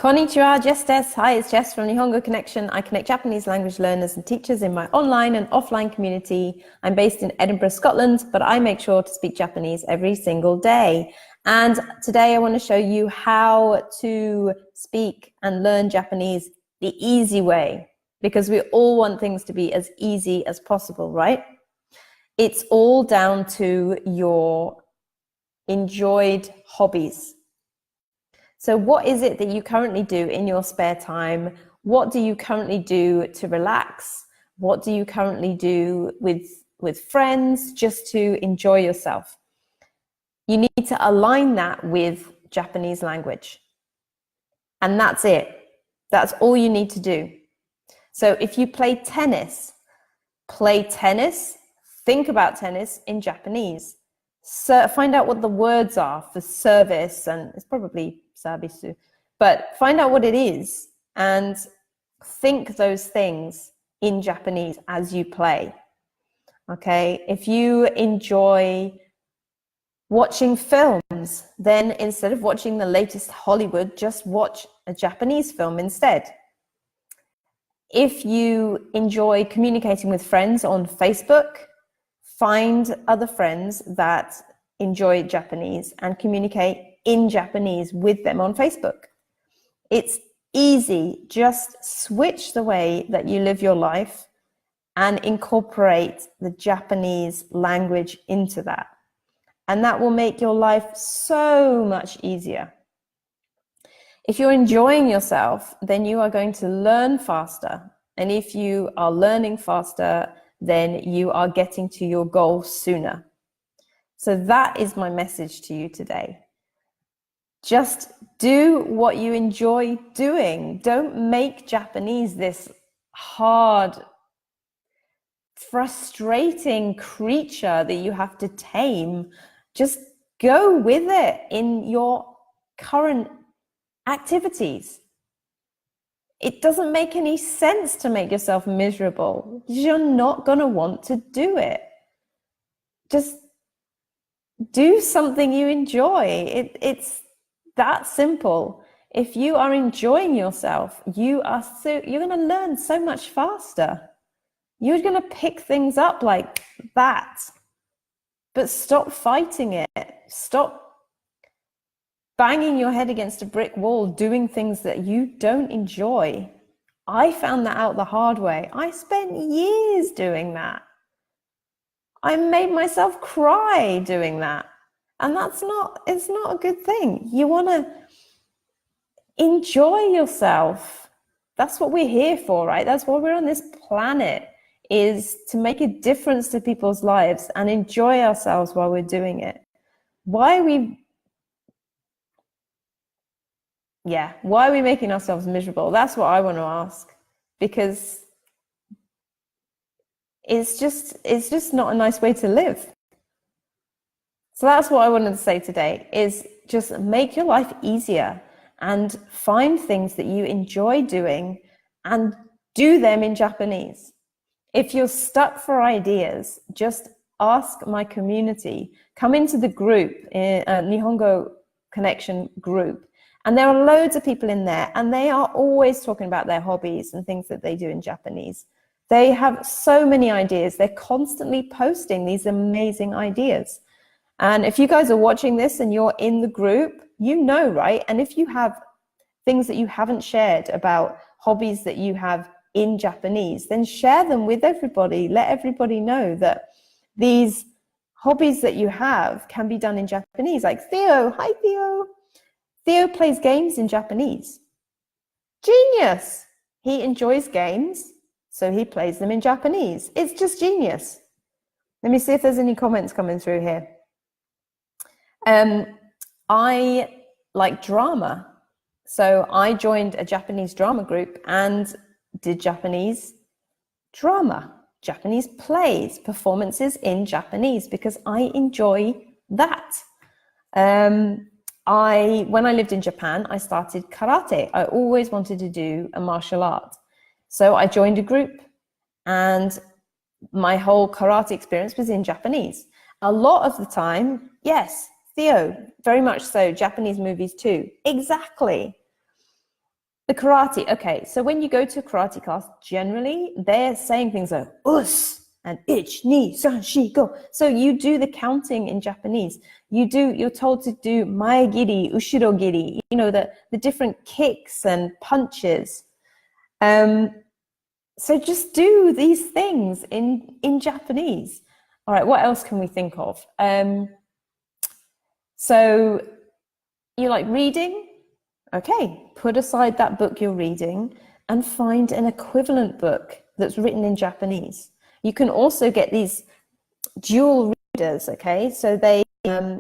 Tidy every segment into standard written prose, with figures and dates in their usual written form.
Konnichiwa, Jess des. Hi, it's Jess from Nihongo Connection. I connect Japanese language learners and teachers in my online and offline community. I'm based in Edinburgh, Scotland, but I make sure to speak Japanese every single day. And today I want to show you how to speak and learn Japanese the easy way, because we all want things to be as easy as possible, right? It's all down to your enjoyed hobbies. So what is it that you currently do in your spare time? What do you currently do to relax? What do you currently do with friends just to enjoy yourself? You need to align that with Japanese language. And that's it. That's all you need to do. So if you play tennis, think about tennis in Japanese. So find out what the words are for service, and it's probably sabisu, but find out what it is and think those things in Japanese as you play. Okay, if you enjoy watching films, then instead of watching the latest Hollywood, just watch a Japanese film instead. If you enjoy communicating with friends on Facebook, find other friends that enjoy Japanese and communicate in Japanese with them on Facebook. It's easy. Just switch the way that you live your life and incorporate the Japanese language into that. And that will make your life so much easier. If you're enjoying yourself, then you are going to learn faster. And if you are learning faster, then you are getting to your goal sooner. So that is my message to you today. Just do what you enjoy doing. Don't make Japanese this hard, frustrating creature that you have to tame. Just go with it in your current activities. It doesn't make any sense to make yourself miserable. You're not going to want to do it. Just do something you enjoy. It's that simple. If you are enjoying yourself, you're going to learn so much faster. You're going to pick things up like that. But stop fighting it. Stop banging your head against a brick wall, doing things that you don't enjoy. I found that out the hard way. I spent years doing that. I made myself cry doing that. And it's not a good thing. You want to enjoy yourself. That's what we're here for, right? That's why we're on this planet, is to make a difference to people's lives and enjoy ourselves while we're doing it. Why are we making ourselves miserable? That's what I want to ask, because it's just not a nice way to live. So that's what I wanted to say today, is just make your life easier and find things that you enjoy doing and do them in Japanese. If you're stuck for ideas, just ask my community. Come into the group, Nihongo Connection group. And there are loads of people in there, and they are always talking about their hobbies and things that they do in Japanese. They have so many ideas. They're constantly posting these amazing ideas. And if you guys are watching this and you're in the group, you know, right? And if you have things that you haven't shared about hobbies that you have in Japanese, then share them with everybody. Let everybody know that these hobbies that you have can be done in Japanese. Like Theo, hi Theo. Theo plays games in Japanese. Genius. He enjoys games, so he plays them in Japanese. It's just genius. Let me see if there's any comments coming through here. I like drama. So I joined a Japanese drama group and did Japanese drama, Japanese plays, performances in Japanese, because I enjoy that. When I lived in Japan, I started karate. I always wanted to do a martial art. So I joined a group, and my whole karate experience was in Japanese. A lot of the time, yes, Theo, very much so, Japanese movies too. Exactly. The karate. Okay, so when you go to a karate class, generally they're saying things like us and ich, ni, san, shi, go. So you do the counting in Japanese. You're told to do maegiri, ushirogiri, you know, the different kicks and punches. So just do these things in Japanese. All right, what else can we think of? So you like reading? Okay, put aside that book you're reading and find an equivalent book that's written in Japanese. You can also get these dual readers, okay? So they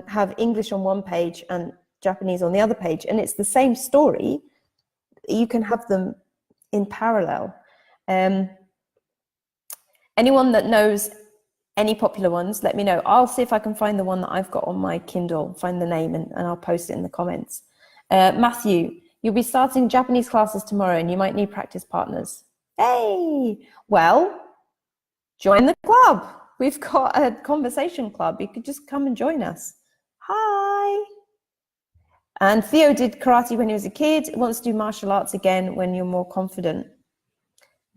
have English on one page and Japanese on the other page, and it's the same story. You can have them in parallel. Anyone that knows any popular ones, let me know. I'll see if I can find the one that I've got on my Kindle, find the name, and I'll post it in the comments. Matthew, you'll be starting Japanese classes tomorrow and you might need practice partners. Hey, well, join the club. We've got a conversation club. You could just come and join us. Hi. And Theo did karate when he was a kid, wants to do martial arts again when you're more confident.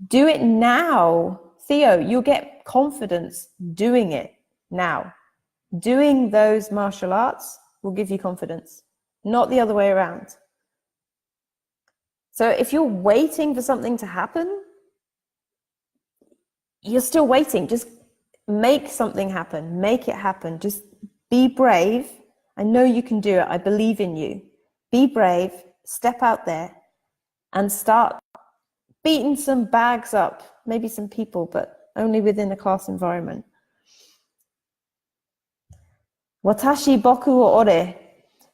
Do it now. Theo, you'll get confidence doing it now. Doing those martial arts will give you confidence, not the other way around. So if you're waiting for something to happen, you're still waiting. Just make something happen. Make it happen. Just be brave. I know you can do it. I believe in you. Be brave. Step out there and start beating some bags up. Maybe some people, but only within a class environment. Watashi, boku, or ore.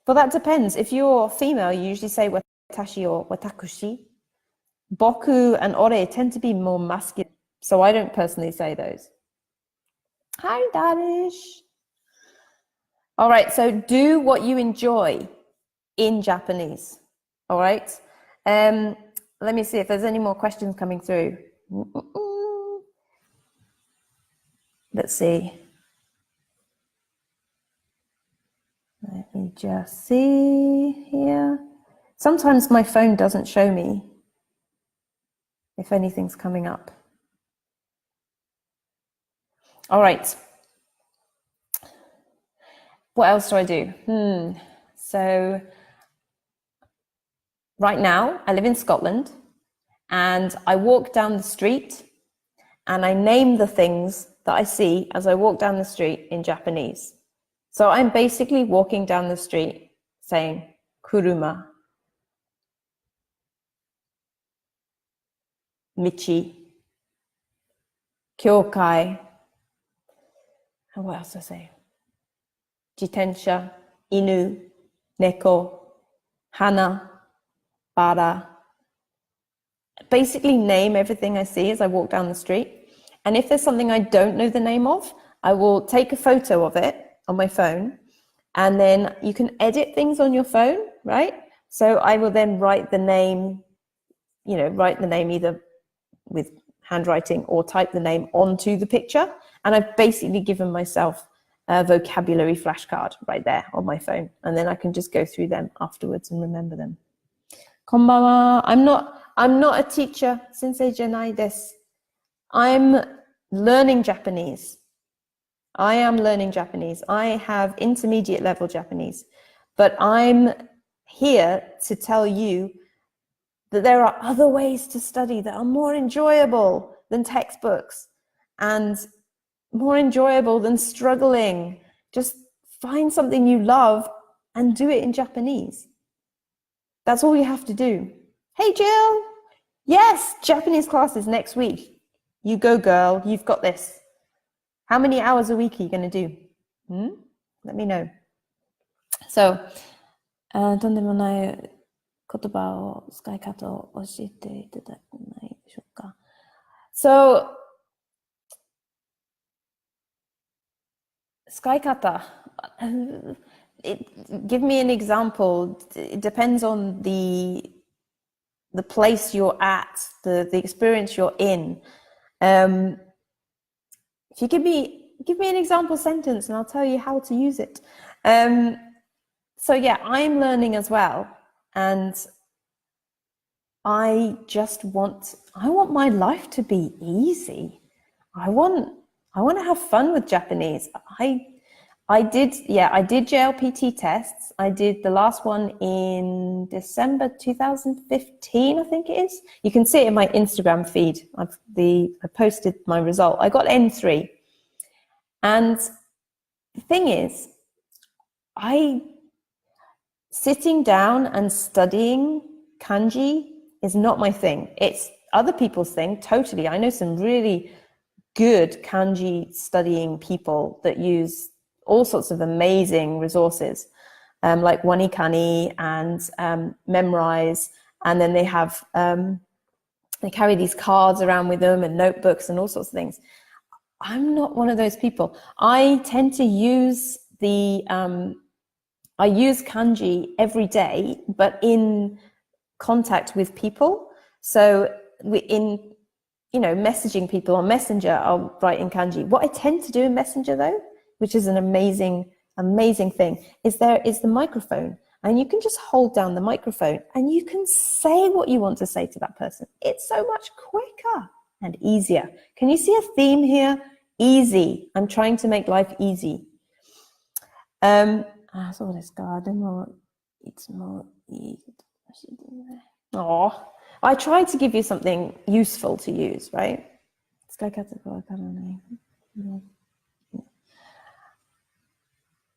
Well, that depends. If you're female, you usually say watashi or watakushi. Boku and ore tend to be more masculine, so I don't personally say those. Hi, Danish. All right, so do what you enjoy in Japanese. All right. Let me see if there's any more questions coming through. Let's see. Let me just see here. Sometimes my phone doesn't show me if anything's coming up. All right. What else do I do? So right now I live in Scotland and I walk down the street and I name the things that I see as I walk down the street in Japanese. So I'm basically walking down the street saying kuruma, michi, kyokai, and what else do I say? Jitensha, inu, neko, hana, bara. Basically name everything I see as I walk down the street. And if there's something I don't know the name of, I will take a photo of it on my phone, and then you can edit things on your phone, right? So I will then write the name, write the name either with handwriting or type the name onto the picture. And I've basically given myself a vocabulary flashcard right there on my phone. And then I can just go through them afterwards and remember them. Konbanwa. I'm not a teacher. Sensei janai desu. I'm learning Japanese. I am learning Japanese. I have intermediate level Japanese, but I'm here to tell you that there are other ways to study that are more enjoyable than textbooks and more enjoyable than struggling. Just find something you love and do it in Japanese. That's all you have to do. Hey, Jill. Yes, Japanese classes next week. You go, girl. You've got this. How many hours a week are you going to do? Let me know. So, とんでもない言葉を使い方を教えていただけないでしょうか。So, 使い方. Give me an example. It depends on the place you're at, the experience you're in. If you give me an example sentence and I'll tell you how to use it. So yeah, I'm learning as well. And I want my life to be easy. I want to have fun with Japanese. I did JLPT tests. I did the last one in December 2015, I think it is. You can see it in my Instagram feed. I posted my result. I got N3. And the thing is, sitting down and studying kanji is not my thing. It's other people's thing, totally. I know some really good kanji studying people that use all sorts of amazing resources, like Wanikani and Memrise, and then they have they carry these cards around with them and notebooks and all sorts of things. I'm not one of those people. I tend to use I use kanji every day, but in contact with people. So messaging people on Messenger, I'll write in kanji. What I tend to do in Messenger, though, which is an amazing thing, is there is the microphone. And you can just hold down the microphone and you can say what you want to say to that person. It's so much quicker and easier. Can you see a theme here? Easy. I'm trying to make life easy. そうですか。でも、いつもいいこと教えてね。Oh, I tried to give you something useful to use, right? 使い方がわからない。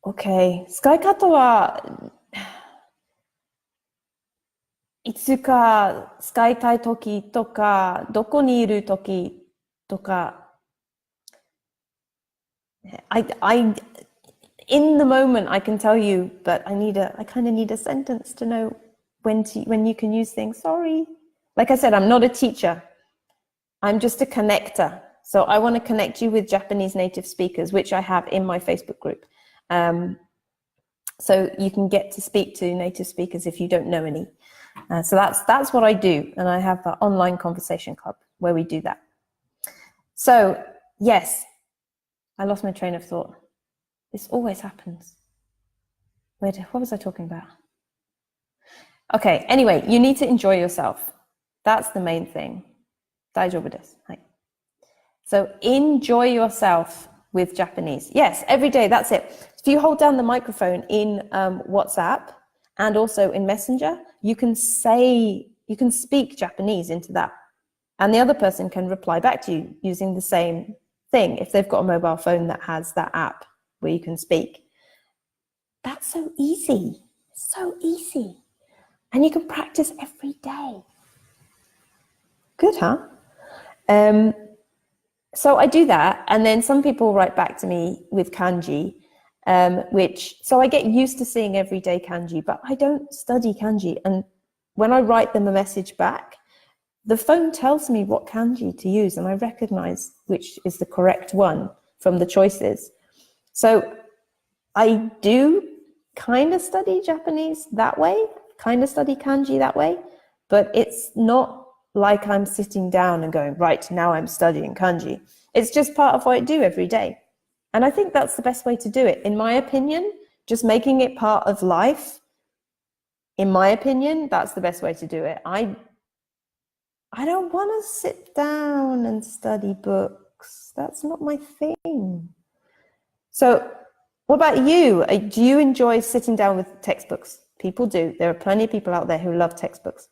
Okay. 使い方はいつか使いたいときとか、どこにいるときとか、in the moment I can tell you, but I kind of need a sentence to know when you can use things. Sorry. Like I said, I'm not a teacher. I'm just a connector. So I want to connect you with Japanese native speakers, which I have in my Facebook group. So you can get to speak to native speakers if you don't know any. So that's what I do. And I have an online conversation club where we do that. So yes, I lost my train of thought. This always happens. Wait, what was I talking about? Okay, anyway, you need to enjoy yourself. That's the main thing. 大丈夫です。はい。So enjoy yourself with Japanese. Yes, every day, that's it. If you hold down the microphone in WhatsApp and also in Messenger, you can speak Japanese into that. And the other person can reply back to you using the same thing if they've got a mobile phone that has that app where you can speak. That's so easy. So easy. And you can practice every day. Good, huh? So I do that, and then some people write back to me with kanji, so I get used to seeing everyday kanji, but I don't study kanji. And when I write them a message back, the phone tells me what kanji to use, and I recognize which is the correct one from the choices. So I do kind of study Japanese that way, kind of study kanji that way, but it's not like I'm sitting down and going, right, now I'm studying kanji. It's just part of what I do every day. And I think that's the best way to do it. In my opinion, just making it part of life, in my opinion, that's the best way to do it. I don't want to sit down and study books. That's not my thing. So what about you? Do you enjoy sitting down with textbooks? People do. There are plenty of people out there who love textbooks.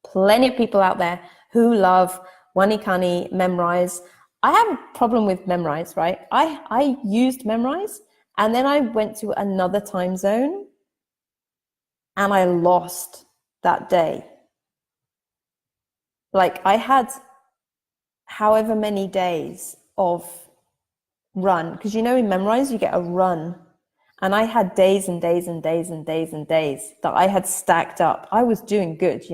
Plenty of people out there who love Wanikani, Memrise. I have a problem with Memrise, right? I used Memrise, and then I went to another time zone, and I lost that day. Like, I had however many days of run, because in Memrise you get a run, and I had days and days and days and days and days that I had stacked up. I was doing good,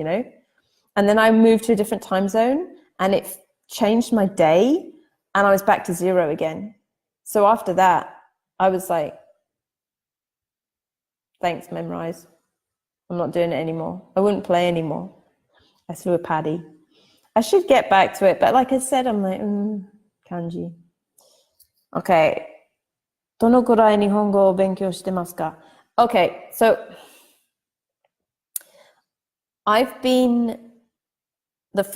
and then I moved to a different time zone, and it changed my day, and I was back to zero again. So after that, I was like, thanks, Memrise. I'm not doing it anymore. I wouldn't play anymore. I threw a paddy. I should get back to it, but like I said, I'm like, kanji. Okay. どのくらい日本語を勉強してますか? Okay, so I've been,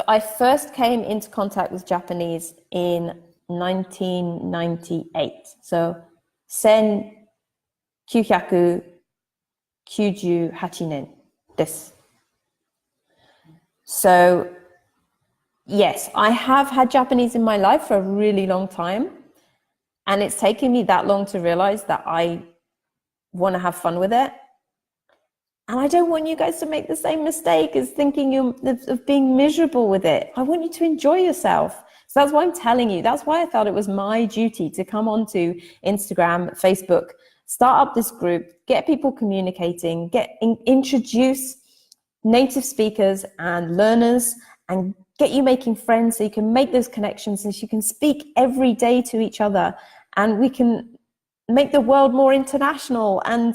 I first came into contact with Japanese in 1998. So, 1998年です. So, yes, I have had Japanese in my life for a really long time. And it's taken me that long to realize that I want to have fun with it. And I don't want you guys to make the same mistake as thinking of being miserable with it. I want you to enjoy yourself. So that's why I'm telling you. That's why I felt it was my duty to come onto Instagram, Facebook, start up this group, get people communicating, introduce native speakers and learners, and get you making friends so you can make those connections and so you can speak every day to each other, and we can make the world more international and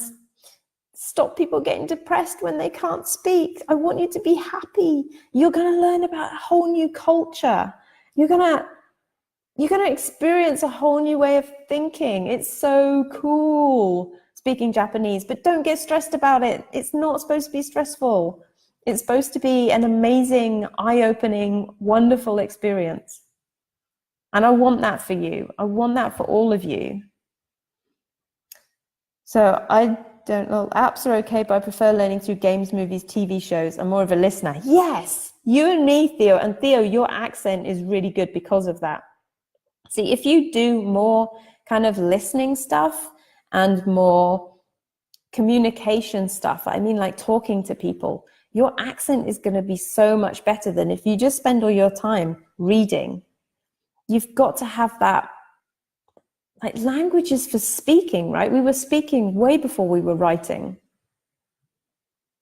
stop people getting depressed when they can't speak. I want you to be happy. You're going to learn about a whole new culture. You're going to experience a whole new way of thinking. It's so cool speaking Japanese, but don't get stressed about it. It's not supposed to be stressful. It's supposed to be an amazing, eye-opening, wonderful experience. And I want that for you. I want that for all of you. So I don't know, apps are okay, but I prefer learning through games, movies, TV shows. I'm more of a listener. Yes, you and me, Theo. And Theo, your accent is really good because of that. See, if you do more kind of listening stuff and more communication stuff, I mean like talking to people, your accent is going to be so much better than if you just spend all your time reading. You've got to have that, like, language is for speaking, right? We were speaking way before we were writing.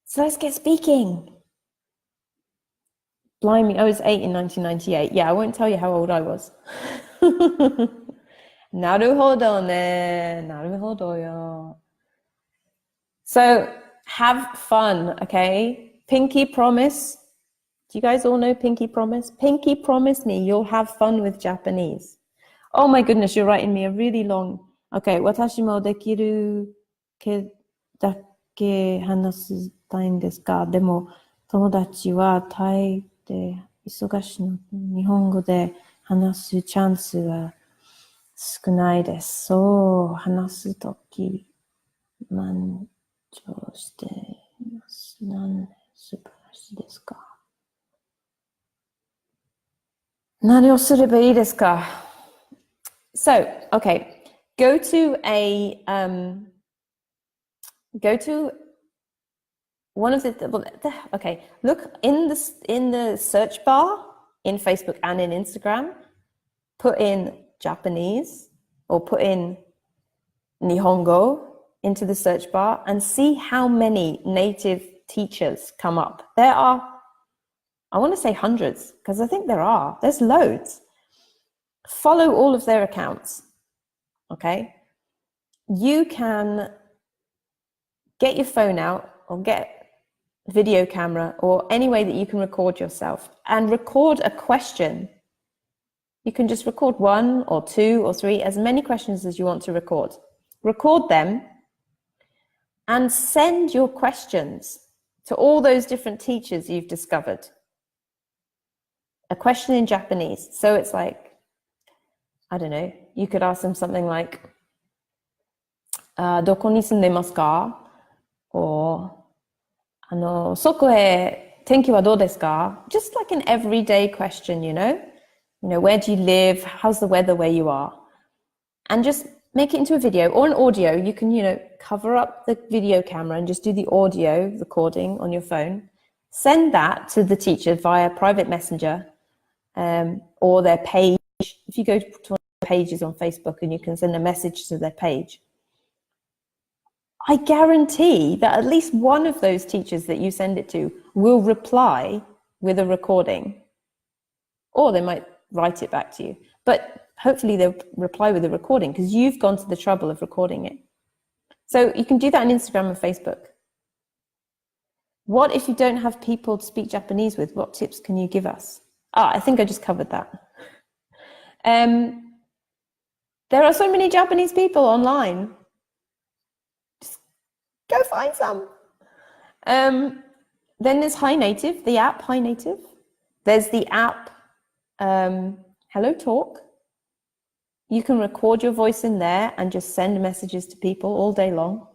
So let's get speaking. Blimey, I was 8 in 1998. Yeah, I won't tell you how old I was. Naruhodo ne, naruhodo yo. So have fun, okay? Pinky promise. Do you guys all know Pinky promise? Pinky promise me you'll have fun with Japanese. Oh my goodness, you're writing me a really long. Okay, 私もできるだけ話したいんですが、でも友達はタイで忙しいので日本語で話すチャンスが少ないです。そう話すとき満足しています。なんで素晴らしいですか？何をすればいいですか？ So, okay, go to one of okay, look in the search bar in Facebook and in Instagram, put in Japanese or put in Nihongo into the search bar and see how many native teachers come up. There are, I want to say hundreds, because I think there's loads. Follow all of their accounts, okay? You can get your phone out or get a video camera or any way that you can record yourself and record a question. You can just record 1 or 2 or 3, as many questions as you want to record. Record them and send your questions to all those different teachers you've discovered. A question in Japanese. So it's like, I don't know, you could ask them something like, どこに住んでますか? Or, そこへ天気はどうですか? Just like an everyday question, you know? Where do you live? How's the weather where you are? And just make it into a video or an audio. You can, cover up the video camera and just do the audio recording on your phone. Send that to the teacher via private messenger or their page. If you go to one of the pages on Facebook and you can send a message to their page, I guarantee that at least one of those teachers that you send it to will reply with a recording, or they might write it back to you. But hopefully they'll reply with a recording because you've gone to the trouble of recording it. So you can do that on Instagram and Facebook. What if you don't have people to speak Japanese with? What tips can you give us? I think I just covered that. There are so many Japanese people online. Just go find some. Then there's Hi Native, the app Hi Native. There's the app Hello Talk. You can record your voice in there and just send messages to people all day long.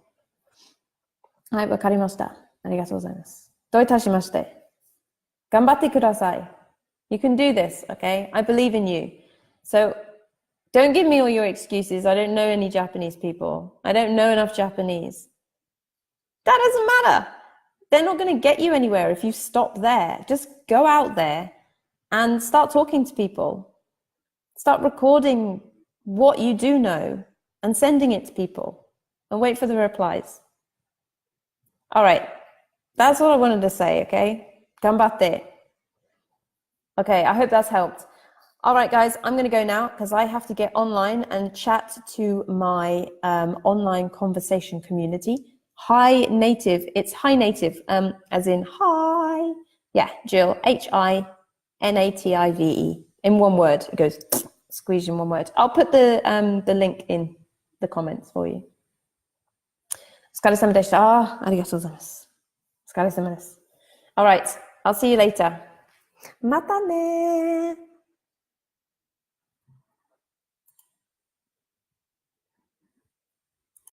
はい、わかりました。ありがとうございます。どういたしまして。頑張ってください。You can do this, okay? I believe in you. So don't give me all your excuses. I don't know any Japanese people. I don't know enough Japanese. That doesn't matter. They're not going to get you anywhere if you stop there. Just go out there and start talking to people. Start recording what you do know and sending it to people and wait for the replies. All right. That's all I wanted to say, okay? Ganbatte. Okay, I hope that's helped. All right, guys, I'm going to go now because I have to get online and chat to my online conversation community. Hi Native. It's Hi Native, as in hi. Yeah, Jill, H-I-N-A-T-I-V-E. In one word. It goes squeeze in one word. I'll put the link in the comments for you. お疲れ様でした。ありがとうございます。お疲れ様です。All right, I'll see you later. またね